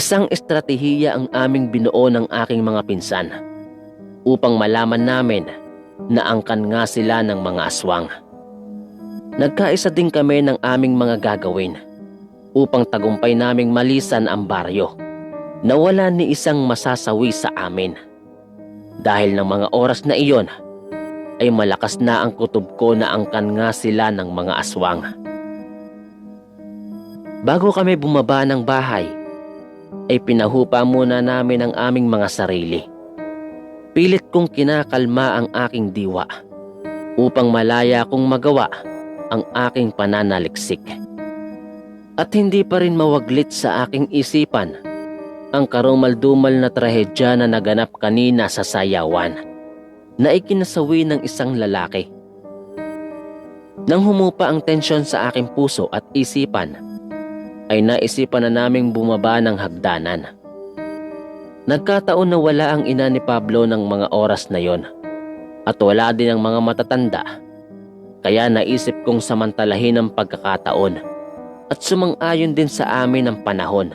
Isang estratehiya ang aming binuo ng aking mga pinsan upang malaman namin na angkan nga sila ng mga aswang. Nagkaisa din kami ng aming mga gagawin upang tagumpay naming malisan ang baryo na wala ni isang masasawi sa amin. Dahil ng mga oras na iyon ay malakas na ang kutob ko na angkan nga sila ng mga aswang. Bago kami bumaba ng bahay, ay pinahupa muna namin ang aming mga sarili. Pilit kong kinakalma ang aking diwa upang malaya kong magawa ang aking pananaliksik. At hindi pa rin mawaglit sa aking isipan ang karumal-dumal na trahedya na naganap kanina sa sayawan na ikinasawi ng isang lalaki. Nang humupa ang tensyon sa aking puso at isipan, ay naisipan na naming bumaba ng hagdanan. Nagkataon na wala ang ina ni Pablo ng mga oras na yon at wala din ang mga matatanda, kaya naisip kong samantalahin ang pagkakataon at sumang-ayon din sa amin ang panahon.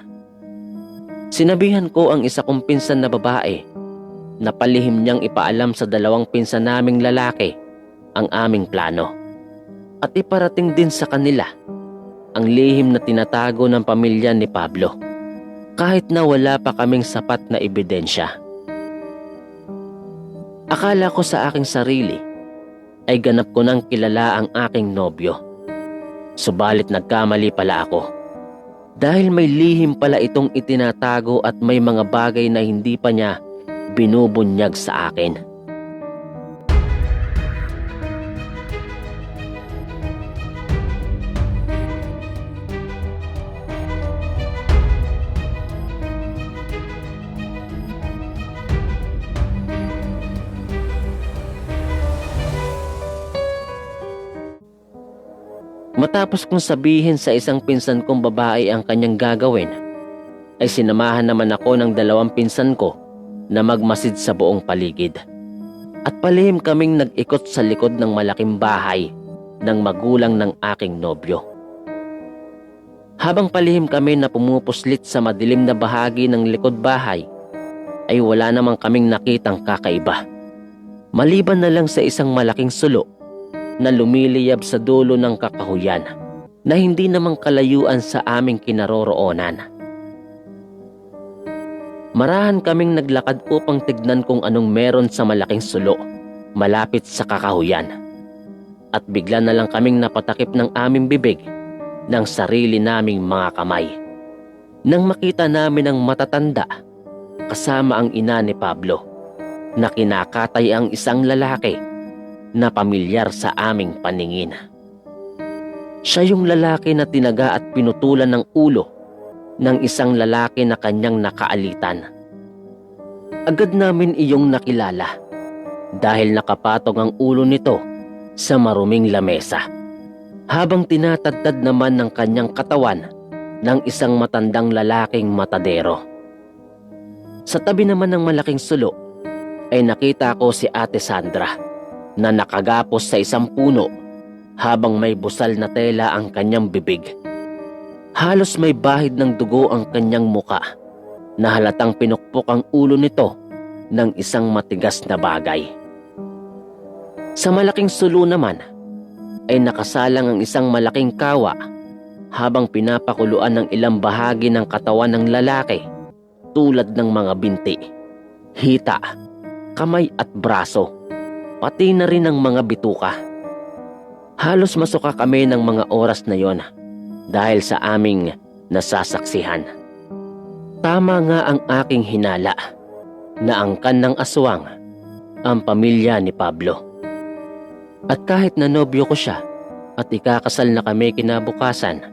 Sinabihan ko ang isa kong pinsan na babae na palihim niyang ipaalam sa dalawang pinsan naming lalaki ang aming plano at iparating din sa kanila ang lihim na tinatago ng pamilya ni Pablo, kahit na wala pa kaming sapat na ebidensya. Akala ko sa aking sarili ay ganap ko nang kilala ang aking nobyo. Subalit nagkamali pala ako. Dahil may lihim pala itong itinatago at may mga bagay na hindi pa niya binubunyag sa akin. Matapos kong sabihin sa isang pinsan kong babae ang kanyang gagawin, ay sinamahan naman ako ng dalawang pinsan ko na magmasid sa buong paligid. At palihim kaming nag-ikot sa likod ng malaking bahay ng magulang ng aking nobyo. Habang palihim kami na pumupuslit sa madilim na bahagi ng likod bahay, ay wala namang kaming nakitang kakaiba. Maliban na lang sa isang malaking sulo na lumiliyab sa dulo ng kakahuyan na hindi namang kalayuan sa aming kinaroroonan. Marahan kaming naglakad upang tignan kung anong meron sa malaking sulo malapit sa kakahuyan. At bigla na lang kaming napatakip ng aming bibig ng sarili naming mga kamay nang makita namin ang matatanda kasama ang ina ni Pablo na kinakatay ang isang lalaki na pamilyar sa aming paningin. Siya yung lalaki na tinaga at pinutulan ng ulo ng isang lalaki na kanyang nakaalitan. Agad namin iyong nakilala dahil nakapatong ang ulo nito sa maruming lamesa, habang tinatadtad naman ng kanyang katawan ng isang matandang lalaking matadero. Sa tabi naman ng malaking sulo ay nakita ko si Ate Sandra na nakagapos sa isang puno habang may busal na tela ang kanyang bibig. Halos may bahid ng dugo ang kanyang muka na halatang pinukpok ang ulo nito ng isang matigas na bagay. Sa malaking sulo naman ay nakasalang ang isang malaking kawa habang pinapakuluan ng ilang bahagi ng katawan ng lalaki tulad ng mga binti, hita, kamay at braso, pati na rin ang mga bituka. Halos masuka kami ng mga oras na yon dahil sa aming nasasaksihan. Tama nga ang aking hinala na angkan ng aswang ang pamilya ni Pablo. At kahit na nobyo ko siya at ikakasal na kami kinabukasan,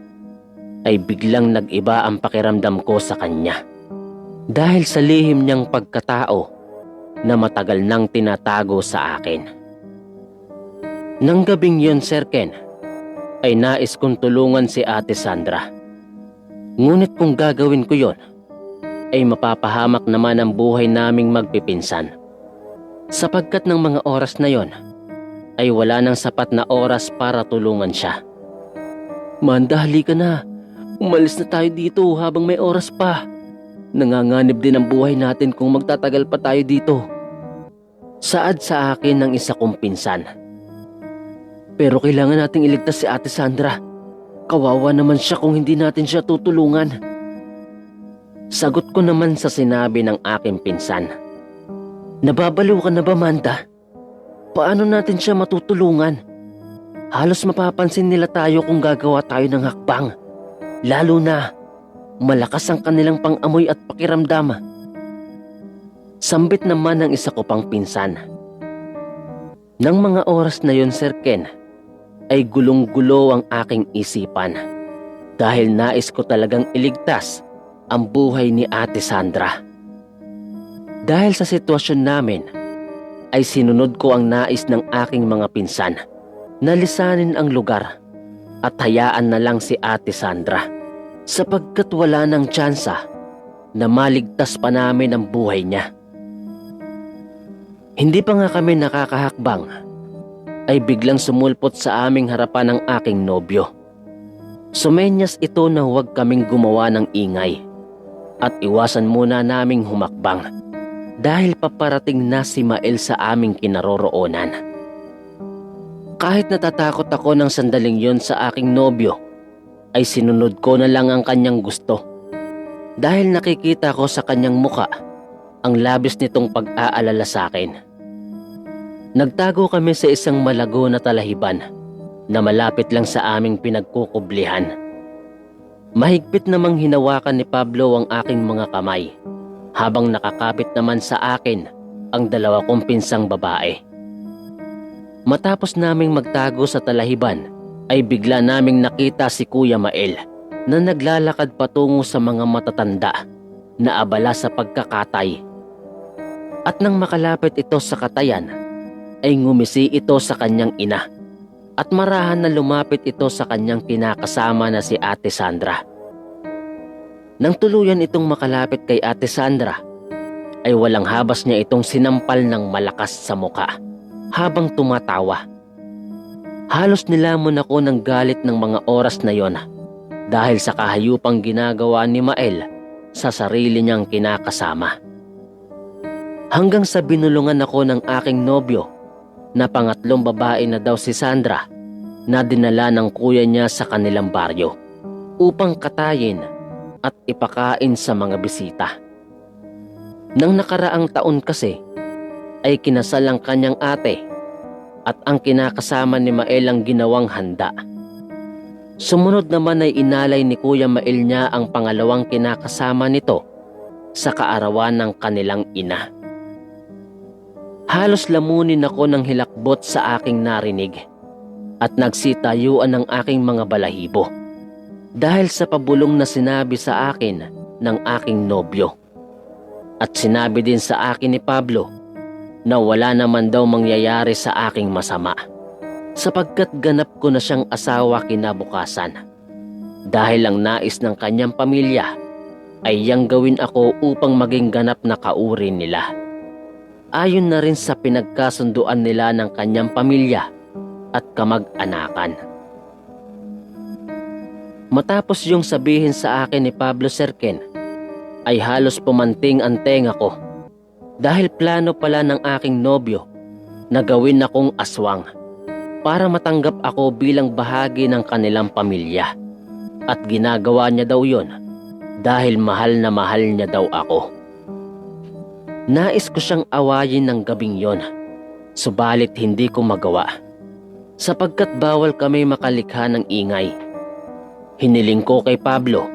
ay biglang nag-iba ang pakiramdam ko sa kanya dahil sa lihim niyang pagkatao na matagal nang tinatago sa akin. Nang gabing yun, Sir Ken, ay nais kong tulungan si Ate Sandra. Ngunit kung gagawin ko yon, ay mapapahamak naman ang buhay naming magpipinsan. Sapagkat ng mga oras na yon, ay wala nang sapat na oras para tulungan siya. Manda, halika na. Umalis na tayo dito habang may oras pa. Nanganganib din ang buhay natin kung magtatagal pa tayo dito. Saad sa akin ng isa kong pinsan. Pero kailangan nating iligtas si Ate Sandra. Kawawa naman siya kung hindi natin siya tutulungan. Sagot ko naman sa sinabi ng aking pinsan. Nababaliw ka na ba, Manda? Paano natin siya matutulungan? Halos mapapansin nila tayo kung gagawa tayo ng hakbang. Lalo na, malakas ang kanilang pang-amoy at pakiramdam. Sambit naman ng isa ko pang pinsan. Nang mga oras na yon, Sir Ken, ay gulong-gulo ang aking isipan. Dahil nais ko talagang iligtas ang buhay ni Ate Sandra. Dahil sa sitwasyon namin, ay sinunod ko ang nais ng aking mga pinsan na lisanin ang lugar at hayaan na lang si Ate Sandra sapagkat wala ng tsansa na maligtas pa namin ang buhay niya. Hindi pa nga kami nakakahakbang ay biglang sumulpot sa aming harapan ang aking nobyo. Sumenyas ito na huwag kaming gumawa ng ingay at iwasan muna naming humakbang dahil paparating na si Mael sa aming kinaroroonan. Kahit natatakot ako ng sandaling yon sa aking nobyo, ay sinunod ko na lang ang kanyang gusto. Dahil nakikita ko sa kanyang muka ang labis nitong pag-aalala sa akin. Nagtago kami sa isang malago na talahiban na malapit lang sa aming pinagkukublihan. Mahigpit namang hinawakan ni Pablo ang aking mga kamay, habang nakakapit naman sa akin ang dalawa kong pinsang babae. Matapos naming magtago sa talahiban, ay bigla naming nakita si Kuya Mael na naglalakad patungo sa mga matatanda na abala sa pagkakatay. At nang makalapit ito sa katayan, ay ngumisi ito sa kanyang ina at marahan na lumapit ito sa kanyang kinakasama na si Ate Sandra. Nang tuluyan itong makalapit kay Ate Sandra, ay walang habas niya itong sinampal ng malakas sa muka habang tumatawa. Halos nilamon ako ng galit ng mga oras na yon dahil sa kahayupang ginagawa ni Mael sa sarili niyang kinakasama. Hanggang sa binulungan ako ng aking nobyo na pangatlong babae na daw si Sandra na dinala ng kuya niya sa kanilang baryo upang katayin at ipakain sa mga bisita. Nang nakaraang taon kasi ay kinasal ang kanyang ate at ang kinakasama ni Mael ang ginawang handa. Sumunod naman ay inalay ni Kuya Mael niya ang pangalawang kinakasama nito sa kaarawan ng kanilang ina. Halos lamunin ako ng hilakbot sa aking narinig at nagsitayuan ng aking mga balahibo dahil sa pabulong na sinabi sa akin ng aking nobyo. At sinabi din sa akin ni Pablo na wala naman daw mangyayari sa aking masama sapagkat ganap ko na siyang asawa kinabukasan. Dahil ang nais ng kanyang pamilya ay yang gawin ako upang maging ganap na kauri nila. Ayon na rin sa pinagkasunduan nila ng kanyang pamilya at kamag-anakan. Matapos yung sabihin sa akin ni Pablo Serken, ay halos pumanting ang tenga ko dahil plano pala ng aking nobyo na gawin akong aswang para matanggap ako bilang bahagi ng kanilang pamilya. At ginagawa niya daw yon dahil mahal na mahal niya daw ako. Nais ko siyang awayin ng gabing yon, subalit hindi ko magawa sapagkat bawal kami makalikha ng ingay. Hiniling ko kay Pablo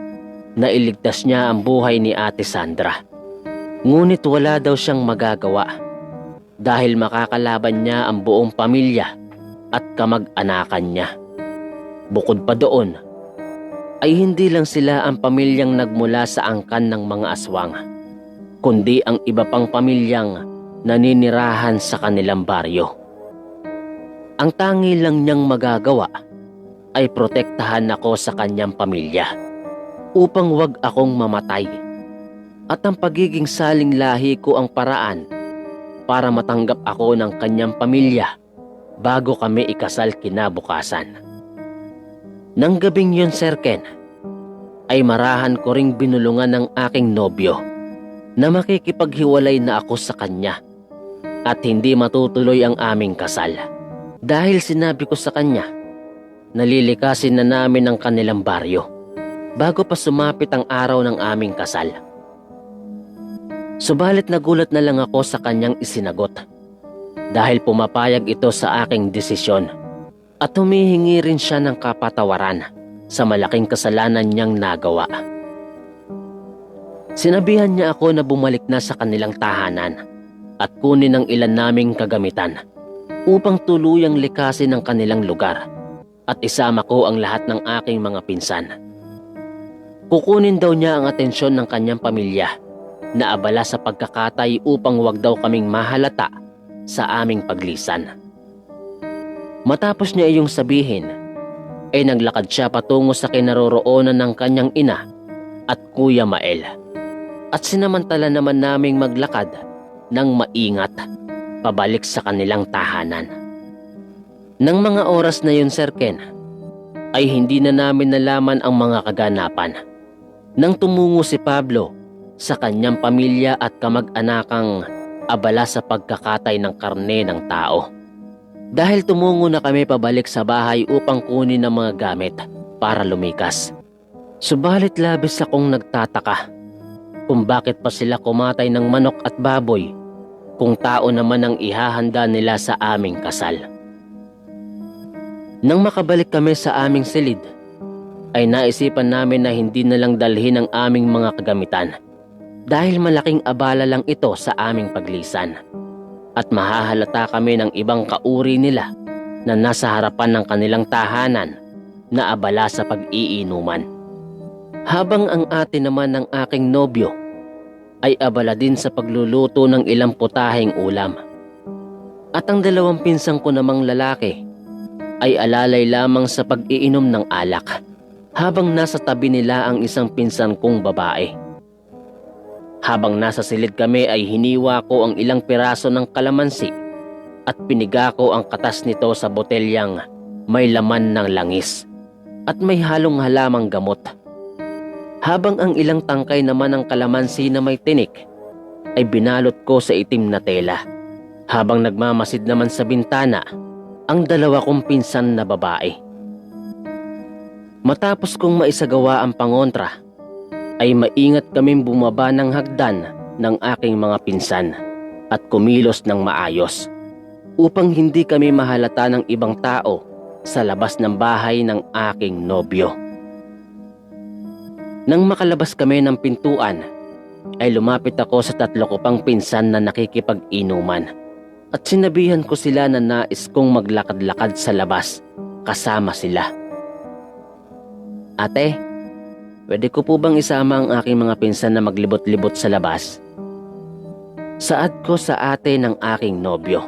na iligtas niya ang buhay ni Ate Sandra. Ngunit wala daw siyang magagawa dahil makakalaban niya ang buong pamilya at kamag-anakan niya. Bukod pa doon, ay hindi lang sila ang pamilyang nagmula sa angkan ng mga aswang, kundi ang iba pang pamilyang naninirahan sa kanilang baryo. Ang tangi lang niyang magagawa ay protektahan ako sa kanyang pamilya upang wag akong mamatay. At ang pagiging saling lahi ko ang paraan para matanggap ako ng kanyang pamilya bago kami ikasal kinabukasan. Nang gabing yun, Sir Ken, ay marahan ko ring binulungan ng aking nobyo na makikipaghiwalay na ako sa kanya at hindi matutuloy ang aming kasal. Dahil sinabi ko sa kanya, nalilikasin na namin ang kanilang baryo bago pa sumapit ang araw ng aming kasal. Subalit nagulat na lang ako sa kanyang isinagot dahil pumapayag ito sa aking desisyon at humihingi rin siya ng kapatawaran sa malaking kasalanan niyang nagawa. Sinabihan niya ako na bumalik na sa kanilang tahanan at kunin ang ilan naming kagamitan upang tuluyang likasin ang kanilang lugar at isama ko ang lahat ng aking mga pinsan. Kukunin daw niya ang atensyon ng kanyang pamilya na abala sa pagkakatay upang wag daw kaming mahalata sa aming paglisan. Matapos niya iyong sabihin, ay naglakad siya patungo sa kinaroroonan ng kanyang ina at Kuya Mael. At sinamantala naman naming maglakad ng maingat pabalik sa kanilang tahanan. Nang mga oras na yun, Sir Ken, ay hindi na namin nalaman ang mga kaganapan nang tumungo si Pablo sa kanyang pamilya at kamag-anakang abala sa pagkakatay ng karne ng tao. Dahil tumungo na kami pabalik sa bahay upang kunin ang mga gamit para lumikas. Subalit labis akong nagtataka kung bakit pa sila kumatay ng manok at baboy kung tao naman ang ihahanda nila sa aming kasal. Nang makabalik kami sa aming silid, ay naisipan namin na hindi na lang dalhin ang aming mga kagamitan dahil malaking abala lang ito sa aming paglisan. At mahahalata kami ng ibang kauri nila na nasa harapan ng kanilang tahanan na abala sa pag-iinuman. Habang ang ate naman ng aking nobyo ay abala din sa pagluluto ng ilang putaheng ulam. At ang dalawang pinsang ko namang lalaki ay alalay lamang sa pag-iinom ng alak habang nasa tabi nila ang isang pinsan kong babae. Habang nasa silid kami ay hiniwa ko ang ilang piraso ng kalamansi at piniga ko ang katas nito sa botelyang may laman ng langis at may halong halamang gamot. Habang ang ilang tangkay naman ng kalamansi na may tinik ay binalot ko sa itim na tela. Habang nagmamasid naman sa bintana ang dalawa kong pinsan na babae. Matapos kong maisagawa ang pangontra, ay maingat kaming bumaba ng hagdan ng aking mga pinsan at kumilos ng maayos upang hindi kami mahalata ng ibang tao sa labas ng bahay ng aking nobyo. Nang makalabas kami ng pintuan, ay lumapit ako sa tatlo ko pang pinsan na nakikipag-inuman at sinabihan ko sila na nais kong maglakad-lakad sa labas kasama sila. Ate, pwede ko po bang isama ang aking mga pinsan na maglibot-libot sa labas? Saad ko sa ate ng aking nobyo.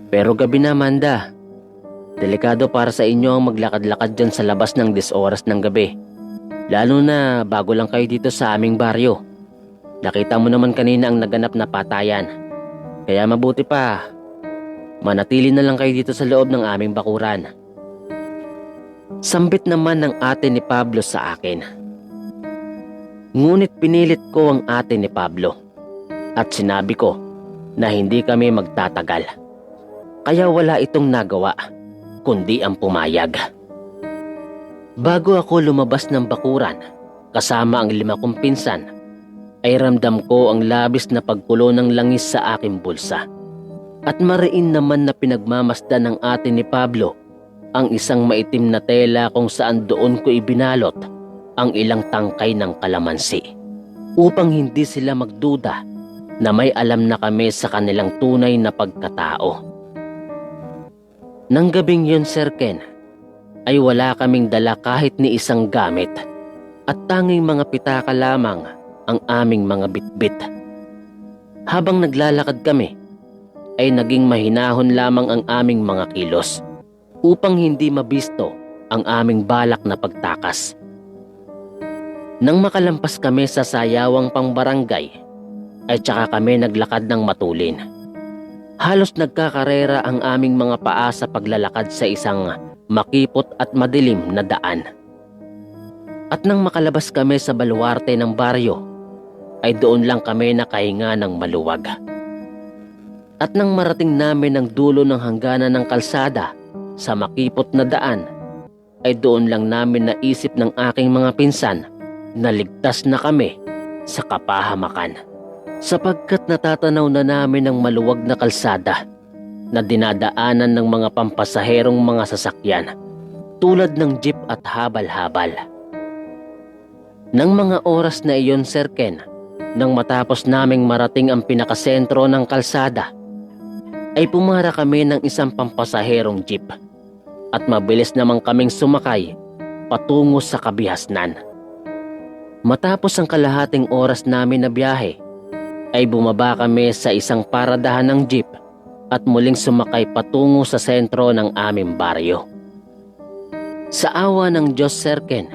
Pero gabi na, Amanda. Delikado para sa inyo ang maglakad-lakad dyan sa labas ng 10 oras ng gabi. Lalo na bago lang kayo dito sa aming baryo. Nakita mo naman kanina ang naganap na patayan. Kaya mabuti pa, manatili na lang kayo dito sa loob ng aming bakuran. Sambit naman ng ate ni Pablo sa akin. Ngunit pinilit ko ang ate ni Pablo at sinabi ko na hindi kami magtatagal. Kaya wala itong nagawa kundi ang pumayag. Bago ako lumabas ng bakuran kasama ang 5 kong pinsan, ay ramdam ko ang labis na pagkulo ng langis sa aking bulsa. At mariin naman na pinagmamasdan ng ate ni Pablo ang isang maitim na tela kung saan doon ko ibinalot ang ilang tangkay ng kalamansi upang hindi sila magduda na may alam na kami sa kanilang tunay na pagkatao. Nang gabing yun, Sir Ken, ay wala kaming dala kahit ni isang gamit at tanging mga pitaka lamang ang aming mga bitbit. Habang naglalakad kami, ay naging mahinahon lamang ang aming mga kilos upang hindi mabisto ang aming balak na pagtakas. Nang makalampas kami sa sayawang pangbarangay, ay tsaka kami naglakad ng matulin. Halos nagkakarera ang aming mga paa sa paglalakad sa isang makipot at madilim na daan. At nang makalabas kami sa baluarte ng baryo, ay doon lang kami nakahinga ng maluwag. At nang marating namin ang dulo ng hangganan ng kalsada sa makipot na daan, ay doon lang namin naisip ng aking mga pinsan na ligtas na kami sa kapahamakan. Sapagkat natatanaw na namin ang maluwag na kalsada na dinadaanan ng mga pampasaherong mga sasakyan tulad ng jeep at habal-habal. Nang mga oras na iyon, Sir Ken, nang matapos naming marating ang pinakasentro ng kalsada, ay pumara kami ng isang pampasaherong jeep at mabilis namang kaming sumakay patungo sa kabihasnan. Matapos ang kalahating oras namin na biyahe, ay bumaba kami sa isang paradahan ng jeep at muling sumakay patungo sa sentro ng aming baryo. Sa awa ng Diyos, Sir Ken,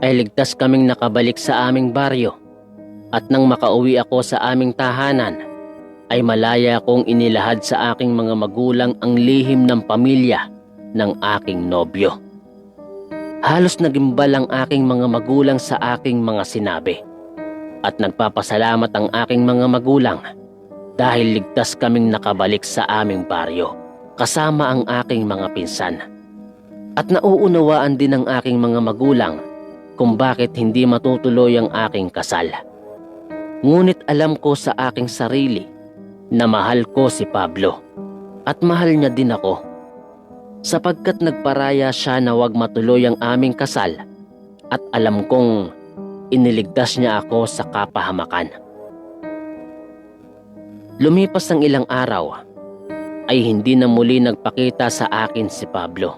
ay ligtas kaming nakabalik sa aming baryo at nang makauwi ako sa aming tahanan, ay malaya kong inilahad sa aking mga magulang ang lihim ng pamilya ng aking nobyo. Halos nagimbal ang aking mga magulang sa aking mga sinabi at nagpapasalamat ang aking mga magulang dahil ligtas kaming nakabalik sa aming baryo kasama ang aking mga pinsan. At nauunawaan din ng aking mga magulang kung bakit hindi matutuloy ang aking kasal. Ngunit alam ko sa aking sarili na mahal ko si Pablo at mahal niya din ako, sapagkat nagparaya siya na wag matuloy ang aming kasal at alam kong iniligtas niya ako sa kapahamakan. Lumipas ang ilang araw ay hindi na muli nagpakita sa akin si Pablo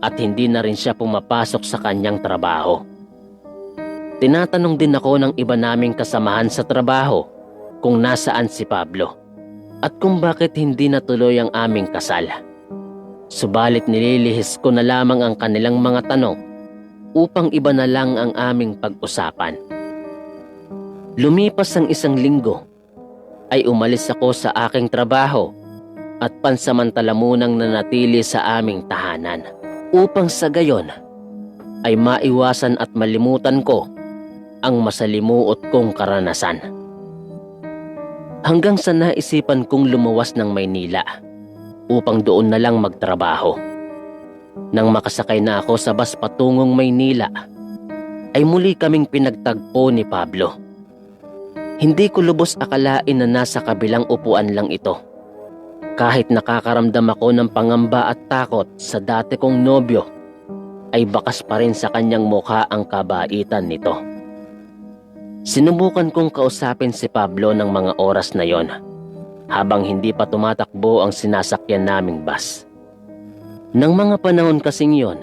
at hindi na rin siya pumapasok sa kanyang trabaho. Tinatanong din ako ng iba naming kasamahan sa trabaho kung nasaan si Pablo at kung bakit hindi natuloy ang aming kasal. Subalit nililihis ko na lamang ang kanilang mga tanong upang iba na lang ang aming pag-usapan. Lumipas ang isang linggo ay umalis ako sa aking trabaho at pansamantala munang nanatili sa aming tahanan upang sa gayon ay maiwasan at malimutan ko ang masalimuot kong karanasan. Hanggang sa naisipan kong lumuwas ng Maynila upang doon na lang magtrabaho. Nang makasakay na ako sa bus patungong Maynila, ay muli kaming pinagtagpo ni Pablo. Hindi ko lubos akalain na nasa kabilang upuan lang ito. Kahit nakakaramdam ako ng pangamba at takot sa dati kong nobyo, ay bakas pa rin sa kanyang mukha ang kabaitan nito. Sinubukan kong kausapin si Pablo ng mga oras na yon, habang hindi pa tumatakbo ang sinasakyan naming bus. Nang mga panahon kasing yon,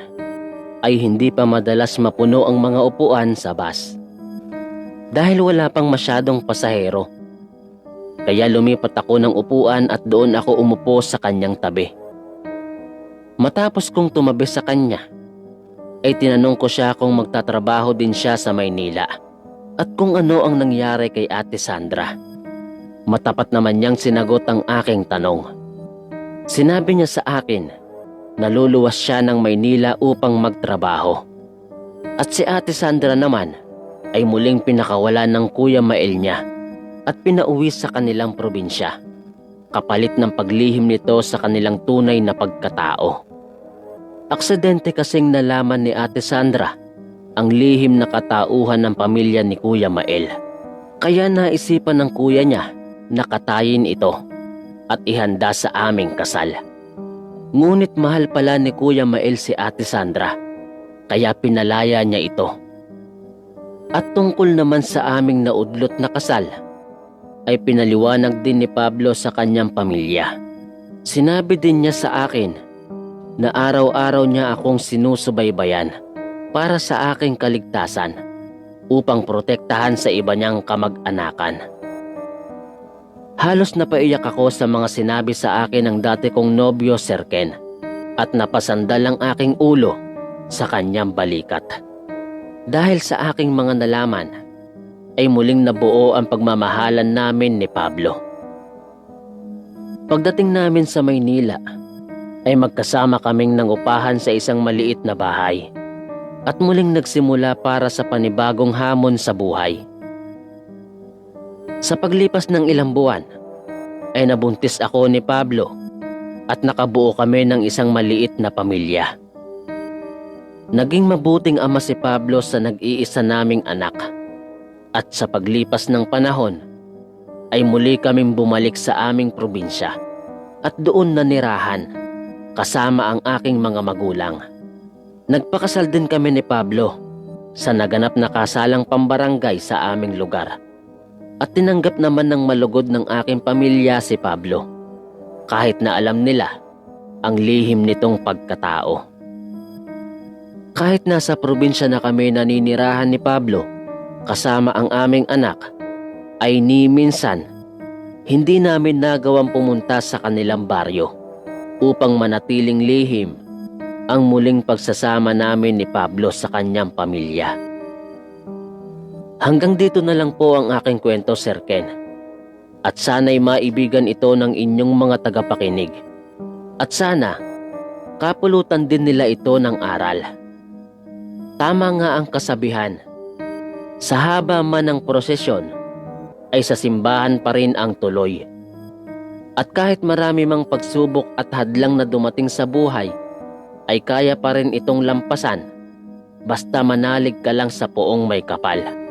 ay hindi pa madalas mapuno ang mga upuan sa bus. Dahil wala pang masyadong pasahero, kaya lumipat ako ng upuan at doon ako umupo sa kanyang tabi. Matapos kong tumabi sa kanya, ay tinanong ko siya kung magtatrabaho din siya sa Maynila at kung ano ang nangyari kay Ate Sandra. Matapat naman niyang sinagot ang aking tanong. Sinabi niya sa akin na luluwas siya ng Maynila upang magtrabaho. At si Ate Sandra naman ay muling pinakawalan ng Kuya Mael niya at pinauwi sa kanilang probinsya, kapalit ng paglihim nito sa kanilang tunay na pagkatao. Aksidente kasing nalaman ni Ate Sandra ang lihim na katauhan ng pamilya ni Kuya Mael. Kaya naisipan ng kuya niya na katayin ito at ihanda sa aming kasal. Ngunit mahal pala ni Kuya Mael si Ate Sandra, kaya pinalaya niya ito. At tungkol naman sa aming naudlot na kasal, ay pinaliwanag din ni Pablo sa kanyang pamilya. Sinabi din niya sa akin na araw-araw niya akong sinusubaybayan para sa aking kaligtasan upang protektahan sa iba niyang kamag-anakan. Halos napaiyak ako sa mga sinabi sa akin ng dati kong nobyo, Sir Ken, at napasandal ang aking ulo sa kanyang balikat. Dahil sa aking mga nalaman, ay muling nabuo ang pagmamahalan namin ni Pablo. Pagdating namin sa Maynila, ay magkasama kaming nangupahan sa isang maliit na bahay. at muling nagsimula para sa panibagong hamon sa buhay. Sa paglipas ng ilang buwan, ay nabuntis ako ni Pablo at nakabuo kami ng isang maliit na pamilya. Naging mabuting ama si Pablo sa nag-iisa naming anak, at sa paglipas ng panahon ay muli kaming bumalik sa aming probinsya at doon nanirahan kasama ang aking mga magulang. Nagpakasal din kami ni Pablo sa naganap na kasalang pambarangay sa aming lugar, at tinanggap naman ng malugod ng aking pamilya si Pablo kahit na alam nila ang lihim nitong pagkatao. Kahit nasa probinsya na kami naninirahan ni Pablo kasama ang aming anak, ay ni minsan hindi namin nagawang pumunta sa kanilang baryo upang manatiling lihim ang muling pagsasama namin ni Pablo sa kanyang pamilya. Hanggang dito na lang po ang aking kwento, Sir Ken. At sana'y maibigan ito ng inyong mga tagapakinig. At sana, kapulutan din nila ito ng aral. Tama nga ang kasabihan, sa haba man ng prosesyon, ay sa simbahan pa rin ang tuloy. At kahit marami mang pagsubok at hadlang na dumating sa buhay, ay kaya pa rin itong lampasan, basta manalig ka lang sa poong may kapal.